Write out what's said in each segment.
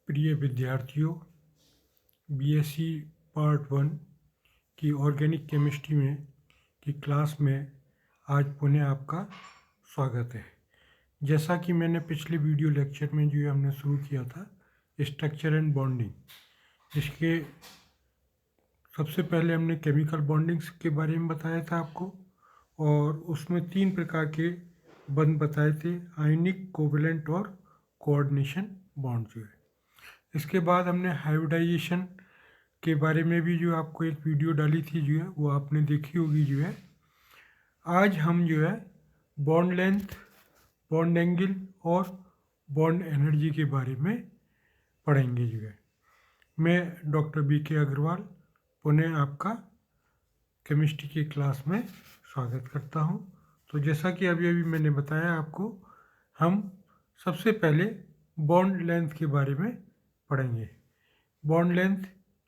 प्रिय विद्यार्थियों, BSc part 1 की ऑर्गेनिक केमिस्ट्री में की क्लास में आज पुनः आपका स्वागत है। जैसा कि मैंने पिछले वीडियो लेक्चर में जो हमने शुरू किया था स्ट्रक्चर एंड बॉन्डिंग, जिसके सबसे पहले हमने केमिकल बॉन्डिंग्स के बारे में बताया था आपको, और उसमें 3 प्रकार के बंध बताए थे, आयनिक, कोवेलेंट और कोऑर्डिनेशन बॉन्ड जो है। इसके बाद हमने हाइब्रिडाइजेशन के बारे में भी जो आपको एक वीडियो डाली थी जो है वो आपने देखी होगी जो है। आज हम जो है बॉन्ड लेंथ, बॉन्ड एंगल और बॉन्ड एनर्जी के बारे में पढ़ेंगे जो है। मैं डॉक्टर BK अग्रवाल पुनः आपका केमिस्ट्री की क्लास में स्वागत करता हूं। तो जैसा कि अभी मैंने बताया आपको, हम सबसे पहले बॉन्ड लेंथ के बारे में पढ़ेंगे। बॉन्ड लेंथ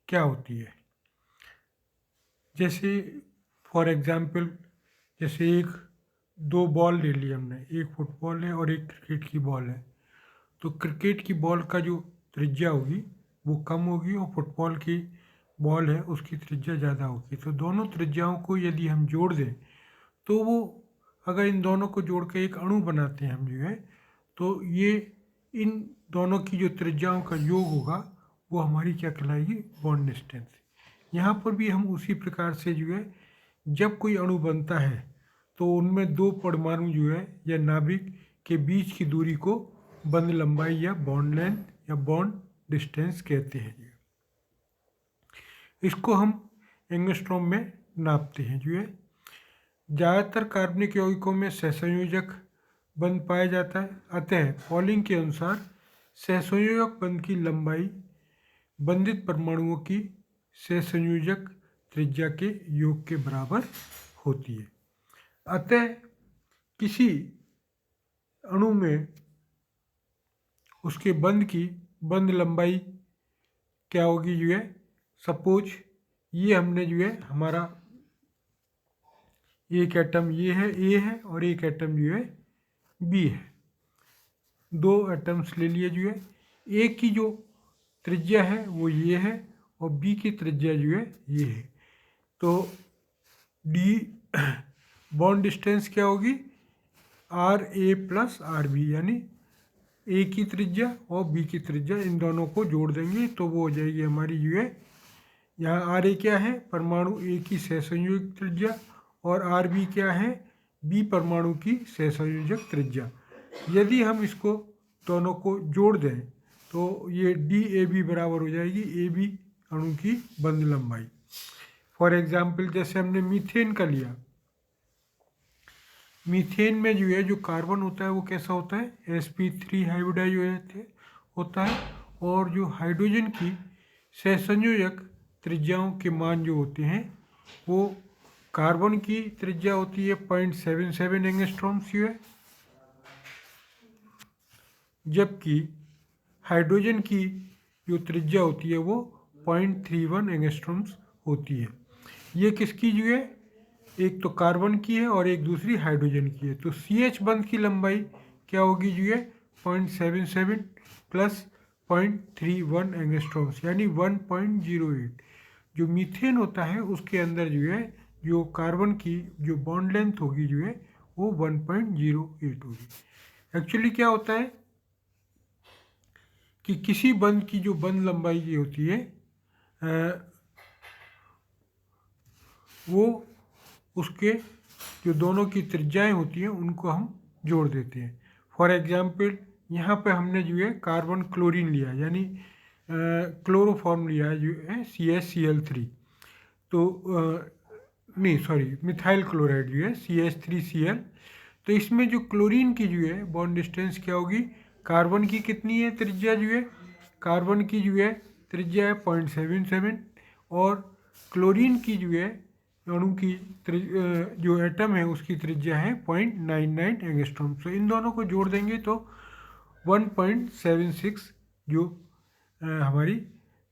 क्या होती है? जैसे फॉर एग्जांपल, जैसे दो बॉल ले ली हमने, एक फुटबॉल है और एक क्रिकेट की बॉल है। तो क्रिकेट की बॉल का जो त्रिज्या होगी वो कम होगी और फुटबॉल की बॉल है उसकी त्रिज्या ज़्यादा होगी। तो दोनों त्रिज्याओं को यदि हम जोड़ दें तो वो, अगर इन दोनों को जोड़ के एक अणु बनाते हैं हम जो है, तो ये इन दोनों की जो त्रिज्याओं का योग होगा वो हमारी क्या कहलाएगी? Bond distance. यहाँ पर भी हम उसी प्रकार से जो है, जब कोई अणु बनता है तो उनमें दो परमाणु जो है या नाभिक के बीच की दूरी को बंध लंबाई या बॉन्ड लेंथ या बॉन्ड डिस्टेंस कहते हैं। इसको हम एंगस्ट्रॉम में नापते हैं जो है। ज़्यादातर कार्बनिक यौगिकों में सहसंयोजक बंध पाया जाता है, अतः पॉलिंग के अनुसार सहसंयोजक बंध की लंबाई बंधित परमाणुओं की सहसंयोजक त्रिज्या के योग के बराबर होती है। अतः किसी अणु में उसके बंध की बंध लंबाई क्या होगी जो है, सपोज ये हमने जो है, हमारा एक एटम ये है A है और एक एटम जो है B है। दो एटम्स ले लिए जो है, A की जो त्रिज्या है वो ये है और B की त्रिज्या जो है ये है। तो D बॉन्ड डिस्टेंस क्या होगी? RA प्लस RB, यानी A की त्रिज्या और B की त्रिज्या, इन दोनों को जोड़ देंगे तो वो हो जाएगी हमारी जो है, यहाँ RA क्या है? परमाणु A की सहसंयोजक त्रिज्या, और RB क्या है? B परमाणु की सहसंयोजक त्रिज्या। यदि हम इसको दोनों को जोड़ दें तो ये DAB बराबर हो जाएगी AB अणु की बंध लंबाई। फॉर एग्जाम्पल, जैसे हमने मीथेन का लिया, मीथेन में जो है जो कार्बन होता है वो कैसा होता है? sp3 हाइब्रिडाइज होता है, और जो हाइड्रोजन की सहसंयोजक त्रिज्याओं के मान जो होते हैं वो, कार्बन की त्रिज्या होती है 0.77 एंगस्ट्रॉम्स जो है, जबकि हाइड्रोजन की जो त्रिज्या होती है वो 0.31 एंगस्ट्रॉम्स होती है। ये किसकी जो है? एक तो कार्बन की है और एक दूसरी हाइड्रोजन की है। तो CH बंध की लंबाई क्या होगी जो है? 0.77 प्लस 0.31 एंगस्ट्रॉम्स, यानी 1.08। जो मीथेन होता है उसके अंदर जो है, जो कार्बन की जो बॉन्ड लेंथ होगी जो है वो 1.08 होगी। एक्चुअली क्या होता है कि किसी बंध की जो बंध लंबाई की होती है वो उसके जो दोनों की त्रिज्याएं होती हैं उनको हम जोड़ देते हैं। फॉर एग्जांपल, यहाँ पे हमने जो है कार्बन क्लोरीन लिया, यानी क्लोरोफॉर्म लिया जो है CaCl3। तो नहीं सॉरी, मिथाइल क्लोराइड जो है CH3Cl। तो इसमें जो क्लोरीन की जो है बॉन्ड डिस्टेंस क्या होगी? कार्बन की कितनी है त्रिज्या जो है? कार्बन की जो है त्रिज्या है 0.77, और क्लोरीन की जो है अणु की जो एटम है उसकी त्रिज्या है 0.99 एंगस्ट्रॉम। तो इन दोनों को जोड़ देंगे तो 1.76 जो हमारी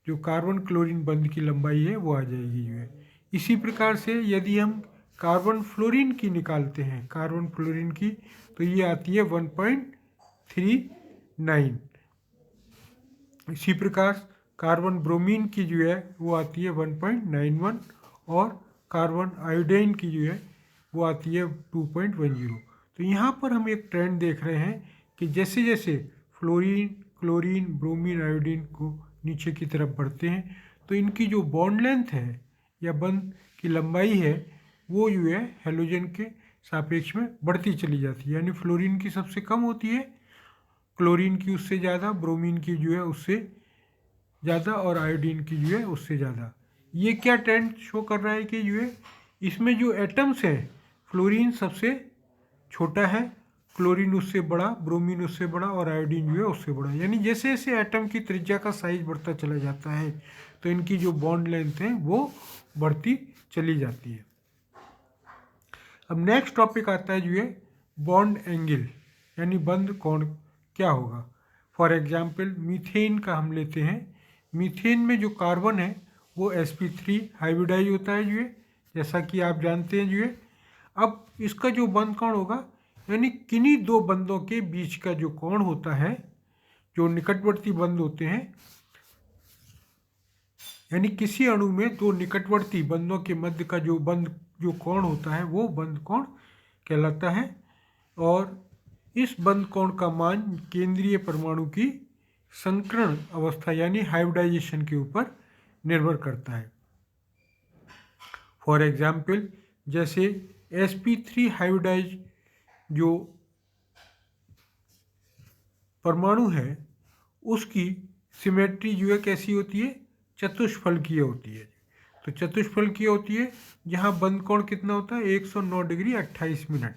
जो कार्बन क्लोरीन बंध की लंबाई है वो आ जाएगी जो है। इसी प्रकार से यदि हम कार्बन फ्लोरीन की निकालते हैं, कार्बन फ्लोरीन की, तो ये आती है 1.39। इसी प्रकार कार्बन ब्रोमीन की जो है वो आती है 1.91 और कार्बन आयोडीन की जो है वो आती है 2.10। तो यहाँ पर हम एक ट्रेंड देख रहे हैं कि जैसे जैसे फ्लोरीन, क्लोरीन, ब्रोमीन, आयोडीन को नीचे की तरफ बढ़ते हैं तो इनकी जो बॉन्ड लेंथ है या बंध की लंबाई है वो जो है हेलोजन के सापेक्ष में बढ़ती चली जाती है। यानी फ्लोरीन की सबसे कम होती है, क्लोरीन की उससे ज़्यादा, ब्रोमीन की जो है उससे ज़्यादा और आयोडीन की जो है उससे ज़्यादा। ये क्या ट्रेंड शो कर रहा है कि जो है इसमें जो एटम्स हैं फ्लोरीन सबसे छोटा है, क्लोरीन उससे बड़ा, ब्रोमीन उससे बड़ा और आयोडीन जो है उससे बड़ा। यानी जैसे जैसे एटम की त्रिज्या का साइज बढ़ता चला जाता है तो इनकी जो बॉन्ड लेंथ है वो बढ़ती चली जाती है। अब नेक्स्ट टॉपिक आता है जो है बॉन्ड एंगल, यानी बंध कोण क्या होगा। फॉर एग्जाम्पल मीथेन का हम लेते हैं। मीथेन में जो कार्बन है वो sp3 हाइब्रिडाइज होता है जो है, जैसा कि आप जानते हैं जो है। अब इसका जो बंध कोण होगा, यानी किन्हीं दो बंधों के बीच का जो कोण होता है, जो निकटवर्ती बंध होते हैं, यानी किसी अणु में दो निकटवर्ती बंधों के मध्य का जो कोण होता है वो बंध कोण कहलाता है। और इस बंध कोण का मान केंद्रीय परमाणु की संकरण अवस्था यानी हाइब्रिडाइजेशन के ऊपर निर्भर करता है। फॉर एग्जाम्पल जैसे sp3 हाइब्रिडाइज जो परमाणु है उसकी सिमेट्री जो है कैसी होती है, चतुष्फलकीय होती है। तो चतुष्फलकीय होती है जहाँ बंध कोण कितना होता है 109 डिग्री 28 मिनट,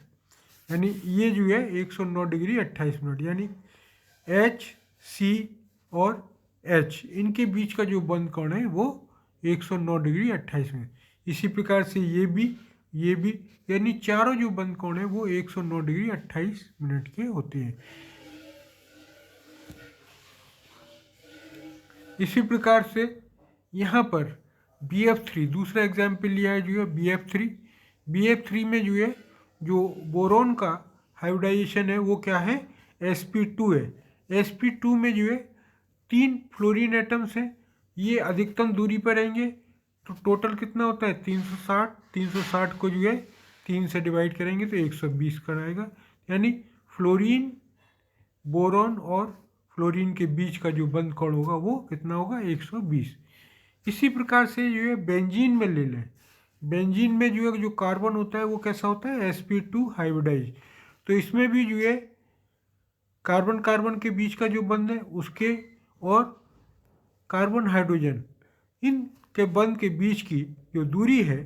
यानी ये जो है 109 डिग्री 28 मिनट, यानी एच, सी और एच इनके बीच का जो बंध कोण है वो 109 डिग्री 28 मिनट। इसी प्रकार से ये भी, यानी चारों जो बंध कोण है वो 109 डिग्री 28 मिनट के होते हैं। इसी प्रकार से यहाँ पर BF3 दूसरा एग्जाम्पल लिया है जो है BF3 में जो है जो बोरोन का हाइब्रिडाइजेशन है वो क्या है, sp2 है। sp2 में जो है 3 फ्लोरीन एटम्स हैं, ये अधिकतम दूरी पर रहेंगे। तो टोटल कितना होता है 360 को जो है 3 से डिवाइड करेंगे तो 120 कर आएगा। यानी फ्लोरीन, बोरॉन और फ्लोरीन के बीच का जो बंध कोण होगा वो कितना होगा 120। इसी प्रकार से जो है बेंजीन में ले लें। बेंजीन में जो है जो कार्बन होता है वो कैसा होता है sp2 हाइब्रिडाइज। तो इसमें भी जो है कार्बन कार्बन के बीच का जो बंध है उसके और कार्बन हाइड्रोजन इन के बंध के बीच की जो दूरी है,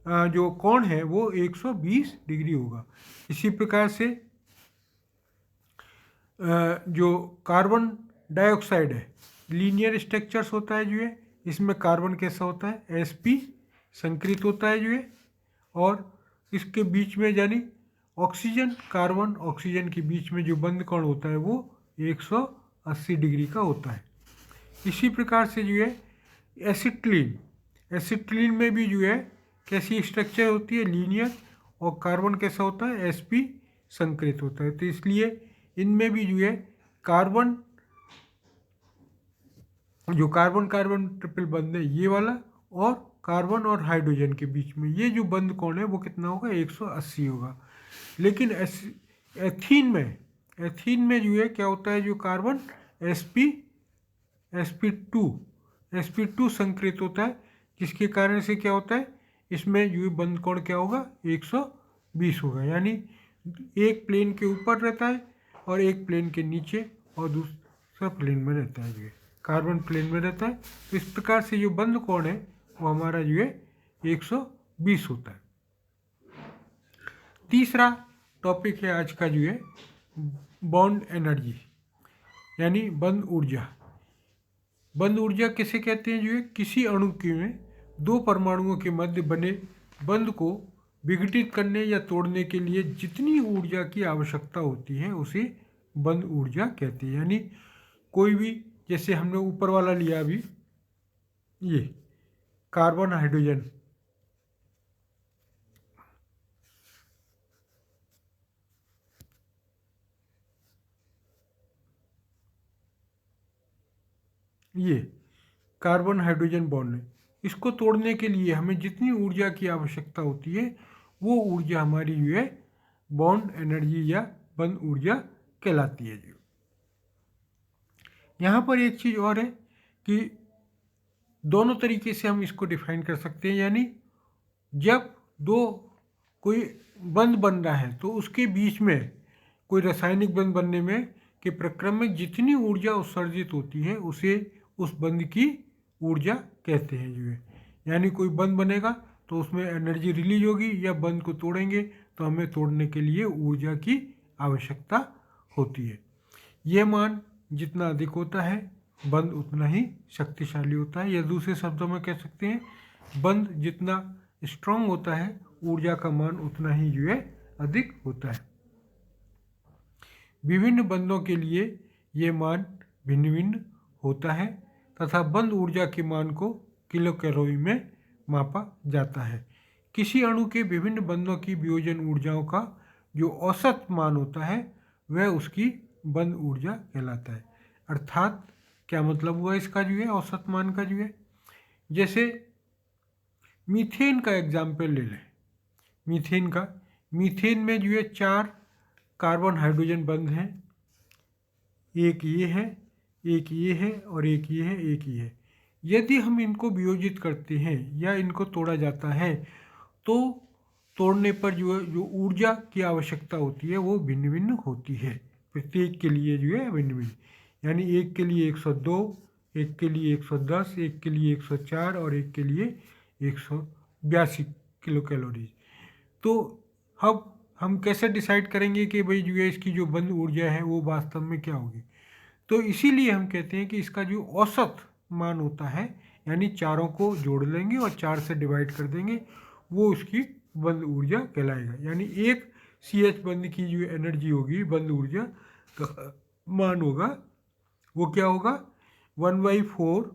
जो कोण है वो 120 डिग्री होगा। इसी प्रकार से जो कार्बन डाइऑक्साइड है लीनियर स्ट्रक्चर्स होता है जो है, इसमें कार्बन कैसा होता है sp संकरित होता है जो है, और इसके बीच में यानी कार्बन ऑक्सीजन के बीच में जो बंध कोण होता है वो 180 डिग्री का होता है। इसी प्रकार से जो है एसिटिलीन में भी जो है कैसी स्ट्रक्चर होती है लीनियर, और कार्बन कैसा होता है sp संकरित होता है। तो इसलिए इनमें भी जो है कार्बन कार्बन ट्रिपल बंध है ये वाला, और कार्बन और हाइड्रोजन के बीच में ये जो बंध कोण है वो कितना होगा 180 होगा। लेकिन एथीन में जो है क्या होता है, जो कार्बन sp2 संकरित होता है, जिसके कारण से क्या होता है इसमें जो बंध कोण क्या होगा 120 होगा। यानी एक प्लेन के ऊपर रहता है और एक प्लेन के नीचे और दूसरा प्लेन में रहता है, जो है कार्बन प्लेन में रहता है। तो इस प्रकार से जो बंध कोण है वो हमारा जो है 120 होता है। तीसरा टॉपिक है आज का जो है बॉन्ड एनर्जी, यानी बंध ऊर्जा। बंध ऊर्जा किसे कहते हैं, जो है किसी अणु के में दो परमाणुओं के मध्य बने बंध को विघटित करने या तोड़ने के लिए जितनी ऊर्जा की आवश्यकता होती है उसे बंध ऊर्जा कहते हैं। यानी कोई भी, जैसे हमने ऊपर वाला लिया अभी ये कार्बन हाइड्रोजन, ये कार्बन हाइड्रोजन बॉन्ड है, इसको तोड़ने के लिए हमें जितनी ऊर्जा की आवश्यकता होती है वो ऊर्जा हमारी जो है बॉन्ड एनर्जी या बंद ऊर्जा कहलाती है। जो यहाँ पर एक चीज़ और है कि दोनों तरीके से हम इसको डिफाइन कर सकते हैं, यानी जब दो कोई बंध बन रहा है तो उसके बीच में कोई रासायनिक बंध बनने में के प्रक्रम में जितनी ऊर्जा उत्सर्जित होती है उसे उस बंध की ऊर्जा कहते हैं। जो है यानी कोई बंध बनेगा तो उसमें एनर्जी रिलीज होगी, या बंध को तोड़ेंगे तो हमें तोड़ने के लिए ऊर्जा की आवश्यकता होती है। यह मान जितना अधिक होता है बंध उतना ही शक्तिशाली होता है, या दूसरे शब्दों में कह सकते हैं बंध जितना स्ट्रांग होता है ऊर्जा का मान उतना ही जो है अधिक होता है। विभिन्न बंधों के लिए ये मान भिन्न भिन्न होता है तथा बंध ऊर्जा के मान को किलो कैलोरी में मापा जाता है। किसी अणु के विभिन्न बंधों की वियोजन ऊर्जाओं का जो औसत मान होता है वह उसकी बंध ऊर्जा कहलाता है। अर्थात क्या मतलब हुआ इसका जो है औसत मान का जो है, जैसे मीथेन का एग्जाम्पल ले लें। मीथेन में जो है 4 कार्बन हाइड्रोजन बंध हैं, एक ये है, एक ये है और एक ये है, एक ये है। यदि हम इनको वियोजित करते हैं या इनको तोड़ा जाता है तो तोड़ने पर जो ऊर्जा की आवश्यकता होती है वो भिन्न भिन्न होती है, प्रत्येक के लिए जो है भिन्न भिन्न। यानी एक के लिए 102, एक के लिए 110, एक के लिए 104 और एक के लिए 182 किलो कैलोरी। तो अब हम कैसे डिसाइड करेंगे कि भाई जो है इसकी जो बंध ऊर्जा है वो वास्तव में क्या होगी? तो इसीलिए हम कहते हैं कि इसका जो औसत मान होता है, यानी चारों को जोड़ लेंगे और 4 से डिवाइड कर देंगे, वो उसकी बंध ऊर्जा कहलाएगा। यानी एक CH बंध की जो एनर्जी होगी, बंध ऊर्जा का मान होगा, वो क्या होगा 1/4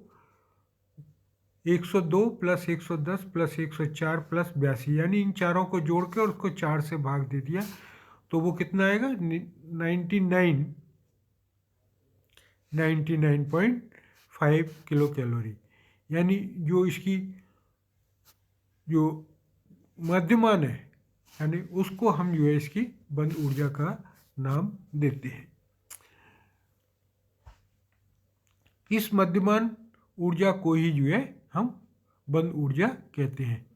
102 प्लस 110 प्लस 104 प्लस 82, यानी इन चारों को जोड़ के और उसको 4 से भाग दे दिया तो वो कितना आएगा 99.5 किलो कैलोरी। यानी जो इसकी जो मध्यमान है यानी उसको हम जो है इसकी बंध ऊर्जा का नाम देते हैं। इस मध्यमान ऊर्जा को ही जो है हम बंध ऊर्जा कहते हैं।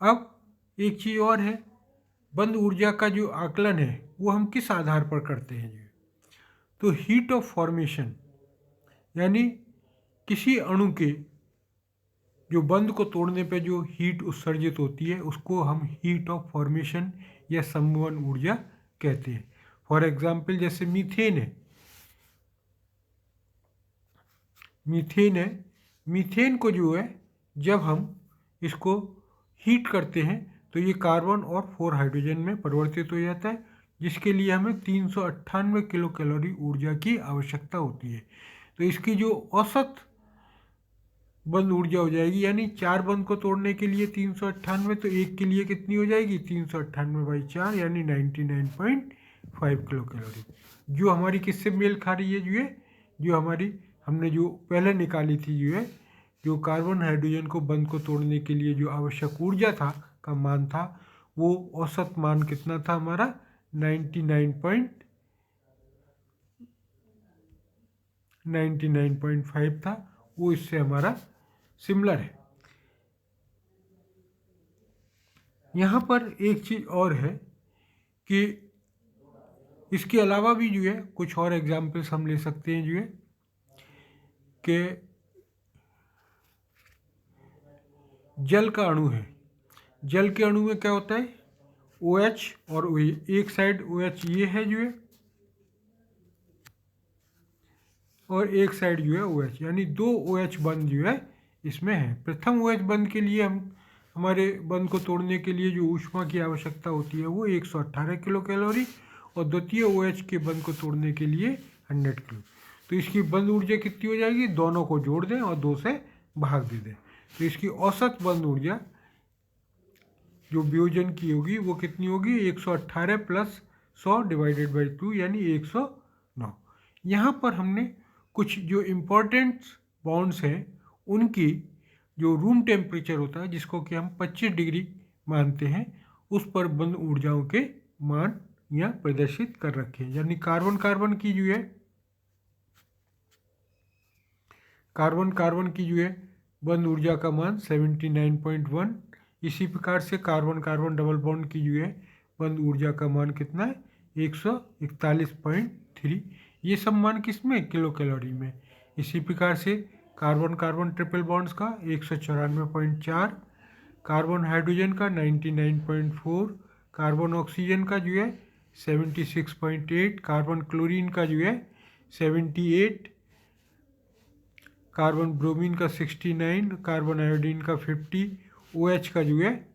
अब एक चीज़ और है, बंध ऊर्जा का जो आकलन है वो हम किस आधार पर करते हैं? तो हीट ऑफ फॉर्मेशन, यानी किसी अणु के जो बंध को तोड़ने पे जो हीट उत्सर्जित होती है उसको हम हीट ऑफ फॉर्मेशन या समवन ऊर्जा कहते हैं। फॉर एग्जाम्पल जैसे मीथेन है, मीथेन को जो है जब हम इसको हीट करते हैं तो ये कार्बन और 4 हाइड्रोजन में परिवर्तित हो जाता है, जिसके लिए हमें 398 किलो कैलोरी ऊर्जा की आवश्यकता होती है। तो इसकी जो औसत बंध ऊर्जा हो जाएगी, यानी 4 बंध को तोड़ने के लिए 398, तो एक के लिए कितनी हो जाएगी 398/4 यानी 99.5 किलो कैलोरी, जो हमारी किससे मेल खा रही है? जो हमारी हमने जो पहले निकाली थी जो कार्बन हाइड्रोजन को बंध को तोड़ने के लिए जो आवश्यक ऊर्जा था का मान था, वो औसत मान कितना था हमारा 99.5 था, वो इससे हमारा सिमिलर है। यहाँ पर एक चीज़ और है कि इसके अलावा भी जो है कुछ और एग्जाम्पल्स हम ले सकते हैं, जो है कि जल का अणु है। जल के अणु में क्या होता है OH और OH, एक साइड OH ये है जो है और एक साइड जो है OH, यानी 2 OH बंध जो है इसमें है। प्रथम OH बंध के लिए हमारे बंध को तोड़ने के लिए जो ऊष्मा की आवश्यकता होती है वो 118 किलो कैलोरी, और द्वितीय OH के बंध को तोड़ने के लिए 100 किलो। तो इसकी बंध ऊर्जा कितनी हो जाएगी? दोनों को जोड़ दें और 2 से भाग दे दें, तो इसकी औसत बंध ऊर्जा जो वियोजन की होगी वो कितनी होगी 118 प्लस 100 डिवाइडेड बाई 2 यानी 109। यहाँ पर हमने कुछ जो इम्पोर्टेंट बॉन्ड्स हैं उनकी जो रूम टेम्परेचर होता है, जिसको कि हम 25 डिग्री मानते हैं, उस पर बंद ऊर्जाओं के मान यहाँ प्रदर्शित कर रखे हैं। यानी कार्बन कार्बन की जो है बंद ऊर्जा का मान 79.1। इसी प्रकार से कार्बन कार्बन डबल बॉन्ड की जो है बंद ऊर्जा का मान कितना है, 141.3। ये सब मान किस में, किलो कैलोरी में। इसी प्रकार से कार्बन कार्बन ट्रिपल बॉन्ड्स का 194.4, कार्बन हाइड्रोजन का 99.4, कार्बन ऑक्सीजन का जो है 76.8, कार्बन क्लोरीन का जो है 78, कार्बन ब्रोमीन का 69, कार्बन आयोडीन का 50, OH का जो है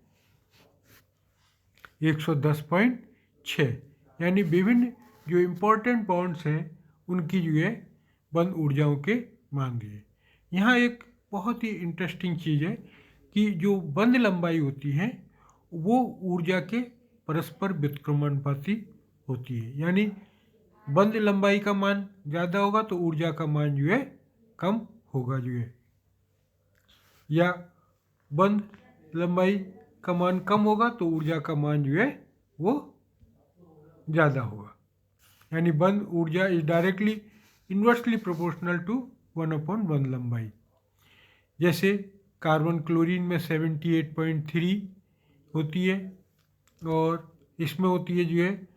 110.6। यानी विभिन्न जो इम्पोर्टेंट बॉन्ड्स हैं उनकी जो है बंद ऊर्जाओं के मान दिए। यहाँ एक बहुत ही इंटरेस्टिंग चीज़ है कि जो बंद लंबाई होती है वो ऊर्जा के परस्पर व्युत्क्रमणानुपाती होती है। यानी बंद लंबाई का मान ज़्यादा होगा तो ऊर्जा का मान जो है कम होगा जो है, या बंद लंबाई का मान कम होगा तो ऊर्जा का मान जो है वो ज़्यादा होगा। यानी बंद ऊर्जा is directly inversely proportional to 1/1 लंबाई। जैसे कार्बन क्लोरीन में 78.3 होती है और इसमें होती है जो है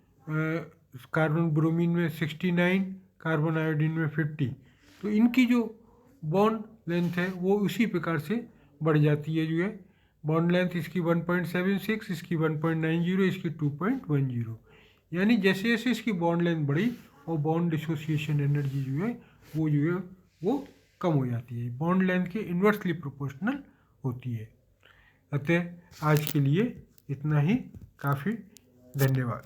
कार्बन ब्रोमीन में 69, कार्बन आयोडीन में 50। तो इनकी जो बॉन्ड लेंथ है वो उसी प्रकार से बढ़ जाती है जो है। बॉन्ड लेंथ इसकी 1.76, इसकी 1.90, इसकी 2.10। यानी जैसे जैसे इसकी बॉन्ड लेंथ बढ़ी और बॉन्ड डिसोसिएशन एनर्जी जो है वो कम हो जाती है, बॉन्ड लेंथ के इन्वर्सली प्रोपोर्शनल होती है। अतः आज के लिए इतना ही काफ़ी। धन्यवाद।